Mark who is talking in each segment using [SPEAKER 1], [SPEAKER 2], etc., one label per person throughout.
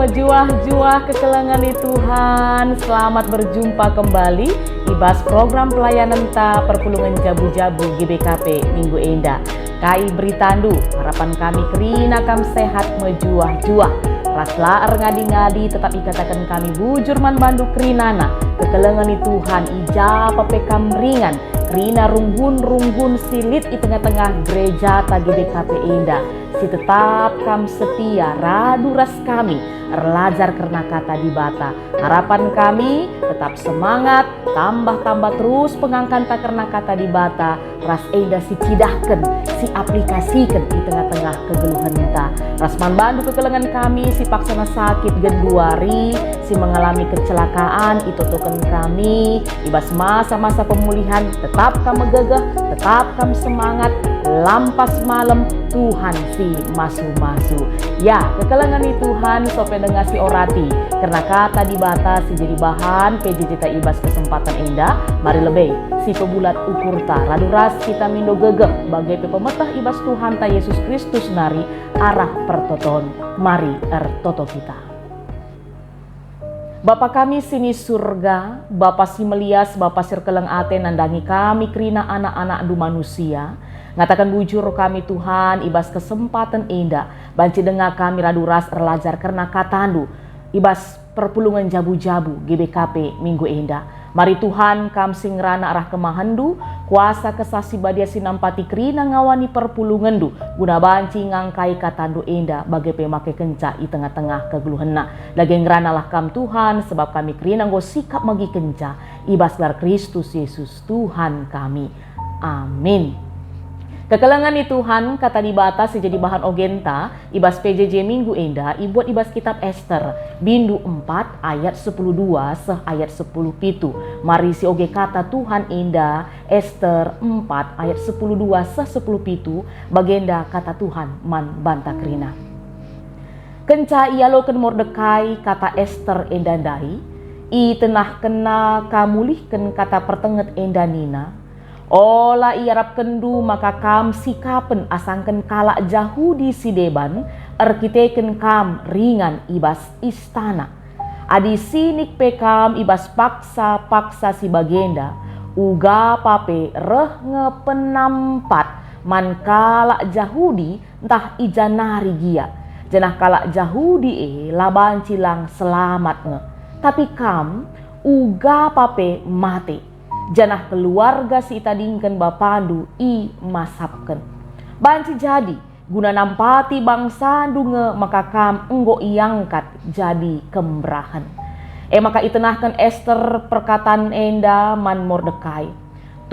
[SPEAKER 1] juah-juah kekelengan di Tuhan. Selamat berjumpa kembali ibas program pelayanan ta perpulungan jabu-jabu GBKP Minggu Enda. Kai beritandu harapan kami kerina kam sehat mejuah-juah. Rasla ngadi-ngadi tetap ikatakan kami bujur man bandu kerinana. Kekelengan di Tuhan ija pepekam ringan. Rina runggun silit di tengah-tengah gereja ta GBKP Enda. Si tetap kam setia radu ras kami erlajar karena kata di bata. Harapan kami tetap semangat, tambah terus pengangkan tak karena kata di bata. Ras eda si cidahkan, si aplikasikan di tengah-tengah kegeluhan ta. Rasman bandu kekelengan kami si paksana sakit genduari, si mengalami kecelakaan itu token kami. Ibas masa-masa pemulihan tetap kami gegah, tetap kami semangat. Lampas malam Tuhan si masu-masu. Ya, kekelengan di Tuhan sope dengar si orati. Karena kata dibatasi jadi bahan PJJ ta ibas kesempatan indah. Mari lebih si pebulat ukur ta radu ras kita mindo gegeh bagai pemetah ibas Tuhan ta Yesus Kristus nari arah pertoton. Mari ertoto kita. Bapa kami sini surga, Bapa si melias, Bapa sirkeleng ate nandangi kami kerina anak-anak du manusia. Ngatakan bujur kami Tuhan ibas kesempatan indah. Banci dengar kami radu ras erlajar karena katandu. Ibas perpulungan jabu-jabu GBKP Minggu Indah. Mari Tuhan kam singrana arah kemahandu. Kuasa kesasi badia sinampati kerina ngawani perpulungandu. Guna banci ngangkai katandu indah. Bagai pemake kenca i tengah-tengah kegeluhena. Lagi ngerana lah kam Tuhan. Sebab kami kerina nggo sikap magi kenca. Ibas lar Kristus Yesus Tuhan kami. Amin. Kekelengan di Tuhan kata dibatas jadi bahan ogenta ibas PJJ Minggu Enda ibuat ibas kitab Ester bindu 4 ayat 10:2 seh ayat 10:7. Mari si oge kata Tuhan Enda Ester 4 ayat 10:2 seh 10:7 bagenda kata Tuhan man banta kerina. Kenca ialoken Mordekai kata Ester endandai i tenah kena kamulihken kata pertenget endanina. Ola iarap kendu maka kam sikapen asangken kalak Jahudi si deban erkiteken kam ringan ibas istana. Adi sinik pekam ibas paksa si bagenda uga pape reh ngepenampat man kalak Jahudi entah ijanari gia. Jenah kalak Jahudi laban cilang selamat nge. Tapi kam uga pape mate. Janah keluarga si itadingken bapandu i masapken. Banci jadi guna nampati bangsa dunge maka kam enggo iangkat jadi kembrahan. Maka itenahkan Ester perkataan enda man Mordekai.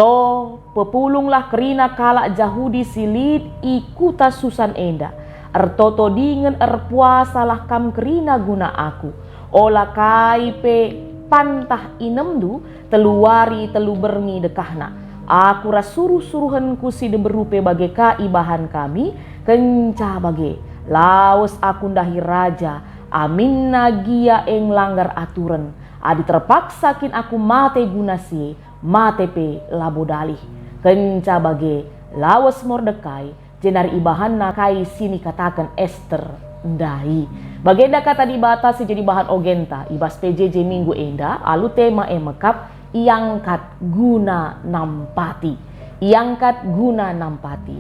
[SPEAKER 1] To pepulunglah kerina kalak Jahudi silid ikuta susan enda. Ertoto dingen erpuasalah kam kerina guna aku. Ola kaipe pantah inemdu teluari telu berngi dekahna. Aku rasuruh-suruhanku si deberupe bagai kaibahan kami kenca bagai laos aku ndahi raja amin nagia eng langgar aturan adi terpaksakin aku mate gunasi mate pe labodalih kenca bagai laos Mordekai jenari ibahan nakai sini katakan Ester ndai. Bagenda kata dibatasi jadi bahan ogenta ibas PJJ Minggu Enda alu tema emekap iangkat guna nampati. Iangkat guna nampati.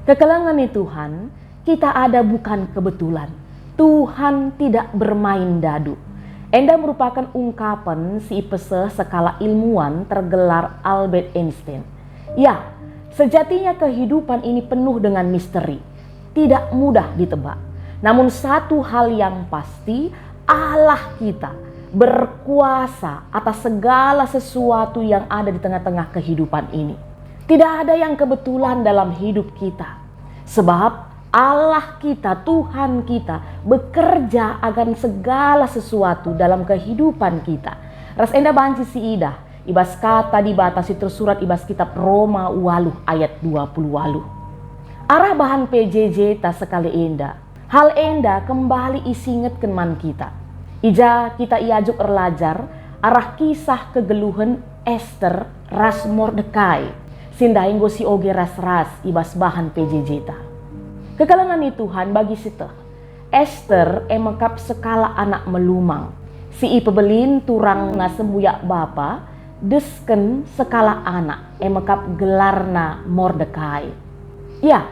[SPEAKER 1] Kekelengan di Tuhan kita ada bukan kebetulan. Tuhan tidak bermain dadu. Enda merupakan ungkapan si peseh skala ilmuwan tergelar Albert Einstein. Ya, sejatinya kehidupan ini penuh dengan misteri. Tidak mudah ditebak. Namun satu hal yang pasti, Allah kita berkuasa atas segala sesuatu yang ada di tengah-tengah kehidupan ini. Tidak ada yang kebetulan dalam hidup kita. Sebab Allah kita, Tuhan kita bekerja akan segala sesuatu dalam kehidupan kita. Ras enda banci si idah, ibas kata dibatasi tersurat ibas kitab Roma waluh ayat 20 waluh. Arah bahan PJJ tak sekali enda. Hal enda kembali isinget keman kita. Ija kita iajuk erlajar arah kisah kegeluhan Ester ras Mordekai. Sindainggo si oge ras ibas bahan PJJ ta. Kekelengan di Tuhan bagi siteh. Esther emekap sekala anak melumang. Si ipebelin turang na sembuyak bapa, desken sekala anak emekap gelarna Mordekai. Ya,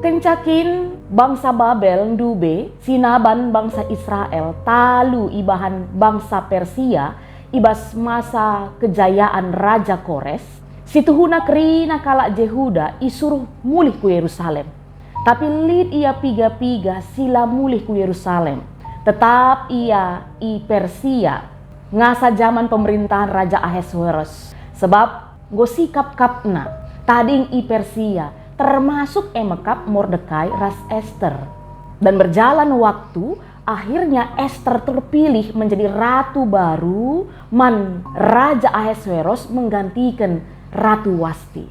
[SPEAKER 1] kencakin bangsa Babel ndube sinaban bangsa Israel talu ibahan bangsa Persia ibas masa kejayaan Raja Kores. Situhuna kerina kalak Jehuda isuruh mulih ku Yerusalem. Tapi lid ia piga-piga sila mulih ku Yerusalem. Tetap ia i Persia ngasa zaman pemerintahan Raja Ahasweros. Sebab gosikap kapna tading i Persia termasuk emekap Mordekai ras Esther. Dan berjalan waktu, akhirnya Esther terpilih menjadi ratu baru man Raja Ahasweros menggantikan Ratu Wasti.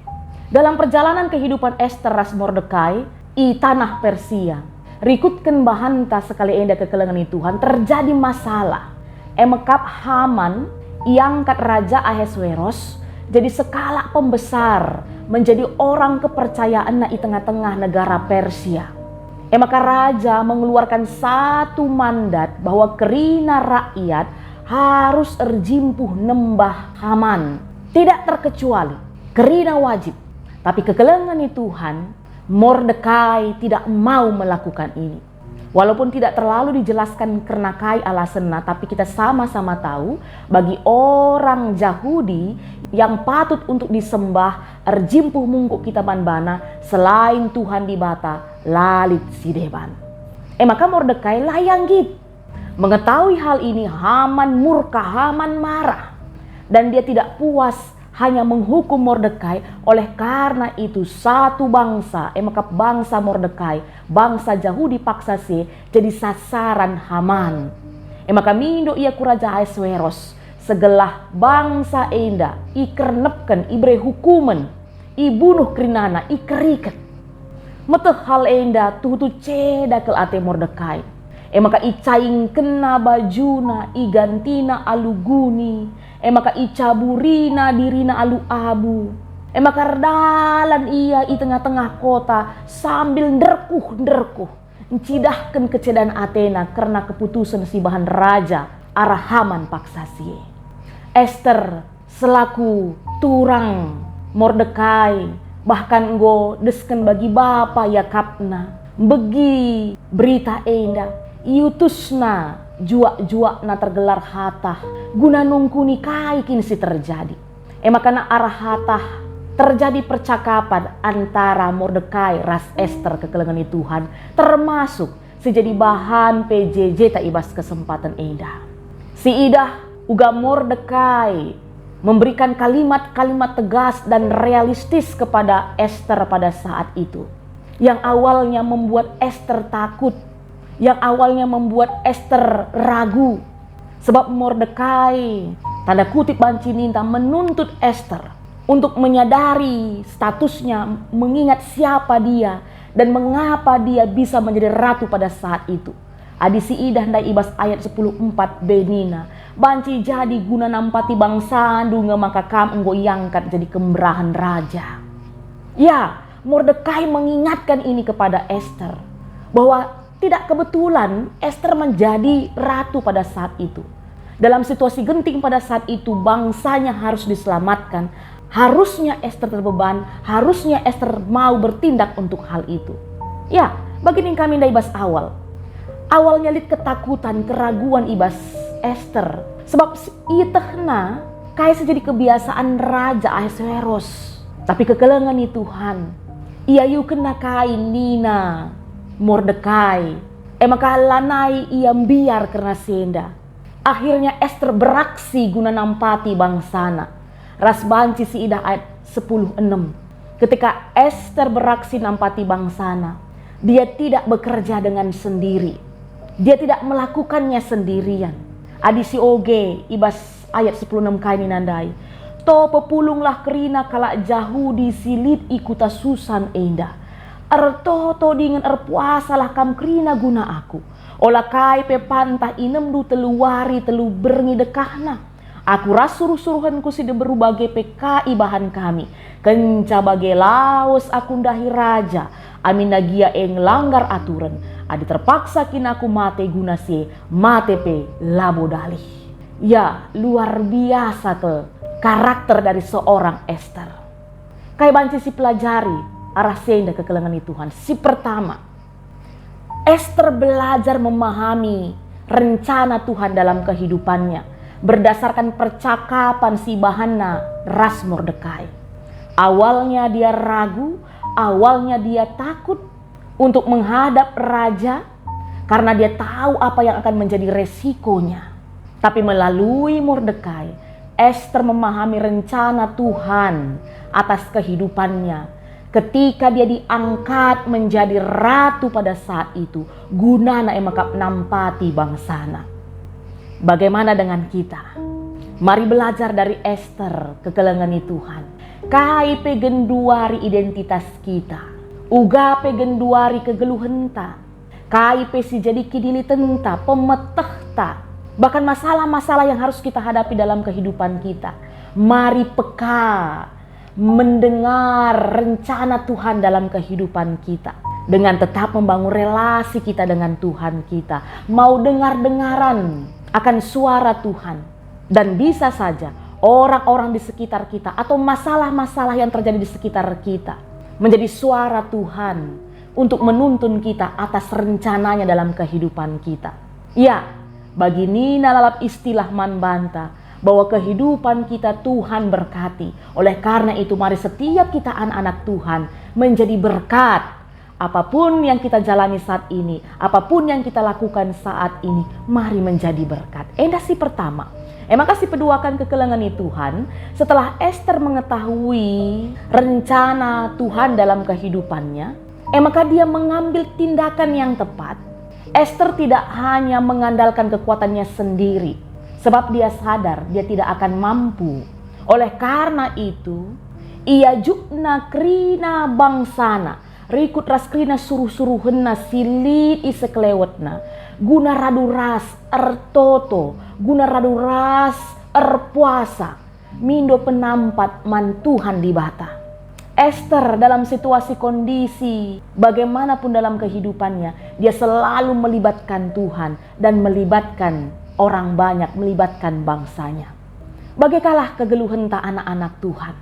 [SPEAKER 1] Dalam perjalanan kehidupan Esther ras Mordekai i tanah Persia, rikutkan bahanta sekali enda kekelengan Tuhan terjadi masalah. Emekap Haman iangkat Raja Ahasweros jadi sekala pembesar, menjadi orang kepercayaan na i tengah-tengah negara Persia. Maka raja mengeluarkan satu mandat bahwa kerina rakyat harus erjimpuh nembah Haman. Tidak terkecuali, kerina wajib. Tapi kekelengan Tuhan, Mordekai tidak mau melakukan ini. Walaupun tidak terlalu dijelaskan karena kai alasannya, tapi kita sama-sama tahu bagi orang Yahudi yang patut untuk disembah erjimpuh mungkuk kita banbana selain Tuhan di bata lalit sideban. Maka Mordekai layang git. Mengetahui hal ini Haman murka, Haman marah. Dan dia tidak puas hanya menghukum Mordekai. Oleh karena itu satu bangsa, maka bangsa Mordekai, bangsa Yahudi paksa jadi sasaran Haman. Maka mindo ia ku Raja Ahasweros, segelah bangsa enda ikernepkan ibre hukuman, ibunuh krinana ikeriket. Meteh hal enda tutu cedakel ate Mordekai. Maka icaing kena bajuna, igantina aluguni, maka icaburina dirina alu abu. Maka dalan ia i tengah-tengah kota sambil nderkuh. Cidahkan kecedan Athena karena keputusan si bahan raja arah Haman paksasi. Esther selaku turang Mordekai bahkan go desken bagi bapa ya kapna begi berita enda iutusna juak-juak na tergelar hatah guna nungkuni kai kini si terjadi. Maka na arah hatah terjadi percakapan antara Mordekai ras Esther kekelengan Tuhan, termasuk sejadi bahan PJJ tak ibas kesempatan enda. Si idah uga Mordekai memberikan kalimat-kalimat tegas dan realistis kepada Esther pada saat itu, yang awalnya membuat Esther takut, yang awalnya membuat Esther ragu. Sebab Mordekai tanda kutip banci ninta menuntut Esther untuk menyadari statusnya, mengingat siapa dia dan mengapa dia bisa menjadi ratu pada saat itu. Adisi idah ndai ibas ayat 10:4 benina banci jadi guna nampati bangsa dunga maka kam enggo iangkat jadi kemerahan raja. Ya, Mordekai mengingatkan ini kepada Esther bahwa tidak kebetulan Esther menjadi ratu pada saat itu. Dalam situasi genting pada saat itu bangsanya harus diselamatkan. Harusnya Esther terbeban, harusnya Esther mau bertindak untuk hal itu. Ya, begini kami nda ibas awal. Awalnya lid ketakutan, keraguan ibas Esther. Sebab itehna kayak sejadi kebiasaan Raja Ahasweros. Tapi kekelengan Tuhan. Ia yu kena kain nina Mordekai. Maka lanai ia biar karena senda. Akhirnya Esther beraksi guna nampati bangsana. Ras banci si idah ayat 10:6. Ketika Esther beraksi nampati bangsana, dia tidak bekerja dengan sendiri. Dia tidak melakukannya sendirian. Adisi oge ibas ayat 10:6 kaini nandai. To pepulunglah kerina kalak Yahudi silit ikuta susan enda. Ertoto dengan erpuasalah kam kerina guna aku. Olah kai pe pantah inem du telu wari telu berngi dekahna. Aku rasuruh-suruhanku sida berbagai PKI bahan kami. Kenca bagai laos aku ndahi raja. amin nagia eng langgar aturan, adi terpaksa kina aku mate guna si mate pe labo dalih. Ya, luar biasa ke karakter dari seorang Ester. Kai banci si pelajari arah senda kekelengan Tuhan. Si pertama, Ester belajar memahami rencana Tuhan dalam kehidupannya berdasarkan percakapan si Bahanna ras Mordekai. Awalnya dia ragu, awalnya dia takut untuk menghadap raja karena dia tahu apa yang akan menjadi resikonya. Tapi melalui Mordekai, Ester memahami rencana Tuhan atas kehidupannya. Ketika dia diangkat menjadi ratu pada saat itu, gunana emakap nampati bangsana. Bagaimana dengan kita? Mari belajar dari Ester kekelengan Tuhan. Kai pegenduari identitas kita. Uga pegenduari kegeluhenta. Kai si jadi kidili tenta, pemetehta. Bahkan masalah-masalah yang harus kita hadapi dalam kehidupan kita. Mari peka mendengar rencana Tuhan dalam kehidupan kita. Dengan tetap membangun relasi kita dengan Tuhan kita. Mau dengar-dengaran akan suara Tuhan. Dan bisa saja orang-orang di sekitar kita atau masalah-masalah yang terjadi di sekitar kita menjadi suara Tuhan untuk menuntun kita atas rencananya dalam kehidupan kita. Ya, bagi Nina lalap istilah manbanta bahwa kehidupan kita Tuhan berkati. Oleh karena itu mari setiap kita anak-anak Tuhan menjadi berkat. Apapun yang kita jalani saat ini, apapun yang kita lakukan saat ini, mari menjadi berkat. Si pertama. Maka si peduakan kekelengan Tuhan, setelah Ester mengetahui rencana Tuhan dalam kehidupannya, maka dia mengambil tindakan yang tepat. Ester tidak hanya mengandalkan kekuatannya sendiri, sebab dia sadar dia tidak akan mampu. Oleh karena itu, ia jukna krina bangsana, rikut raskrina suruh-suruhenna silit iseklewetna, guna radu ras ertoto, guna radu ras erpuasa, mindo penampat man Tuhan di bata. Ester dalam situasi kondisi bagaimanapun dalam kehidupannya, dia selalu melibatkan Tuhan dan melibatkan orang banyak, melibatkan bangsanya. Bagaikanlah kegeluhenta anak-anak Tuhan.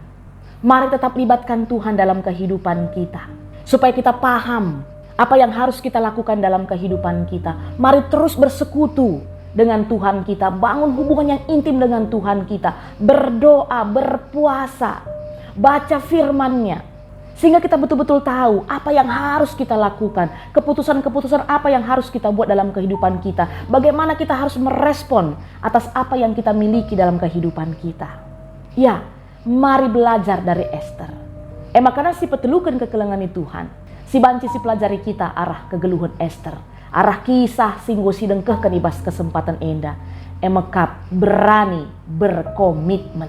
[SPEAKER 1] Mari tetap libatkan Tuhan dalam kehidupan kita. Supaya kita paham apa yang harus kita lakukan dalam kehidupan kita. Mari terus bersekutu dengan Tuhan kita. Bangun hubungan yang intim dengan Tuhan kita. Berdoa, berpuasa, baca firman-Nya. Sehingga kita betul-betul tahu apa yang harus kita lakukan. Keputusan-keputusan apa yang harus kita buat dalam kehidupan kita. Bagaimana kita harus merespon atas apa yang kita miliki dalam kehidupan kita. Ya, mari belajar dari Ester. Makanya si petelukan kekelengan Tuhan, si banci si pelajari kita arah kegeluhan Ester, arah kisah singgo si dengkeh kenibas kesempatan enda, emakap berani berkomitmen.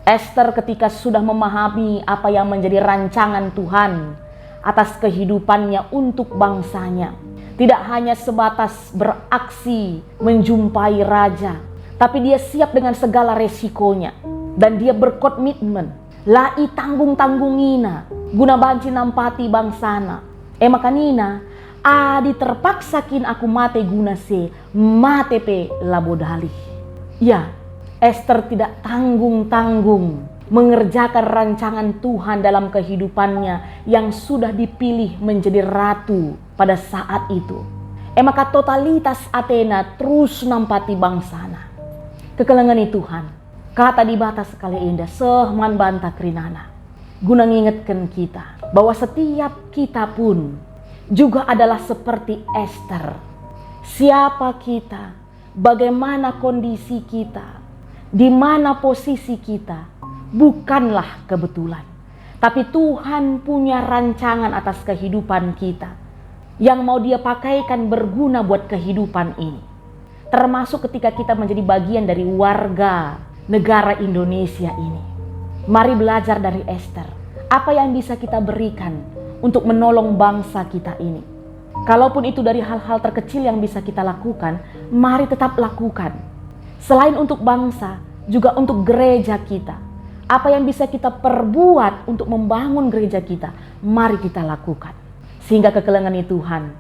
[SPEAKER 1] Ester ketika sudah memahami apa yang menjadi rancangan Tuhan atas kehidupannya untuk bangsanya, tidak hanya sebatas beraksi menjumpai raja, tapi dia siap dengan segala resikonya dan dia berkomitmen. Lai tanggung-tanggungina, guna banci nampati bangsana. Maka Nina, adi terpaksakin aku mate guna se, mate pe labodali. Ya, Ester tidak tanggung-tanggung mengerjakan rancangan Tuhan dalam kehidupannya yang sudah dipilih menjadi ratu pada saat itu. Maka totalitas Athena terus nampati bangsana. Kekelengan Tuhan. Kata di batas sekali indah sehman bantah krinana. Guna ngingetkan kita bahwa setiap kita pun juga adalah seperti Ester. Siapa kita, bagaimana kondisi kita, di mana posisi kita, bukanlah kebetulan. Tapi Tuhan punya rancangan atas kehidupan kita yang mau Dia pakaikan berguna buat kehidupan ini. Termasuk ketika kita menjadi bagian dari warga negara Indonesia ini. Mari belajar dari Ester. Apa yang bisa kita berikan untuk menolong bangsa kita ini. Kalaupun itu dari hal-hal terkecil yang bisa kita lakukan, mari tetap lakukan. Selain untuk bangsa, juga untuk gereja kita. Apa yang bisa kita perbuat untuk membangun gereja kita, mari kita lakukan. Sehingga kekelengan Tuhan,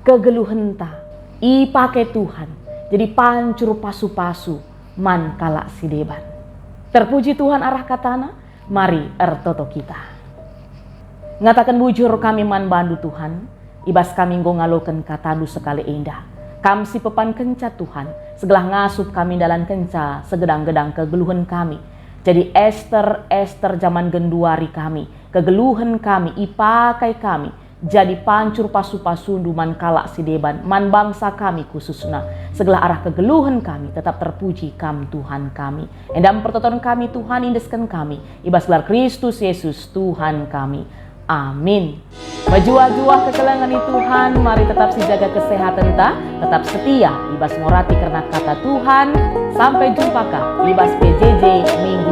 [SPEAKER 1] kegeluhan ta, ipake Tuhan, jadi pancur pasu-pasu, man kalak sideban. Terpuji Tuhan arah katana, mari ertoto kita. Ngatakan bujur kami man bandu Tuhan, ibas kami ngaloken katadu sekali indah. Kam si pepan kenca Tuhan, segelah ngasup kami dalam kenca, segedang-gedang kegeluhan kami. Jadi Ester zaman genduari kami, kegeluhan kami, ipakai kami, jadi pancur pasu-pasundu man kalak sideban, man bangsa kami khususna. Segala arah kegeluhan kami tetap terpuji kam Tuhan kami. Endam pertoton kami Tuhan indeskan kami. Ibas gelar Kristus Yesus Tuhan kami. Amin. Bajua-jua kekelangan Tuhan, mari tetap sijaga kesehatan ta, tetap setia. Ibas morati karena kata Tuhan. Sampai jumpa kah. Ibas PJJ Minggu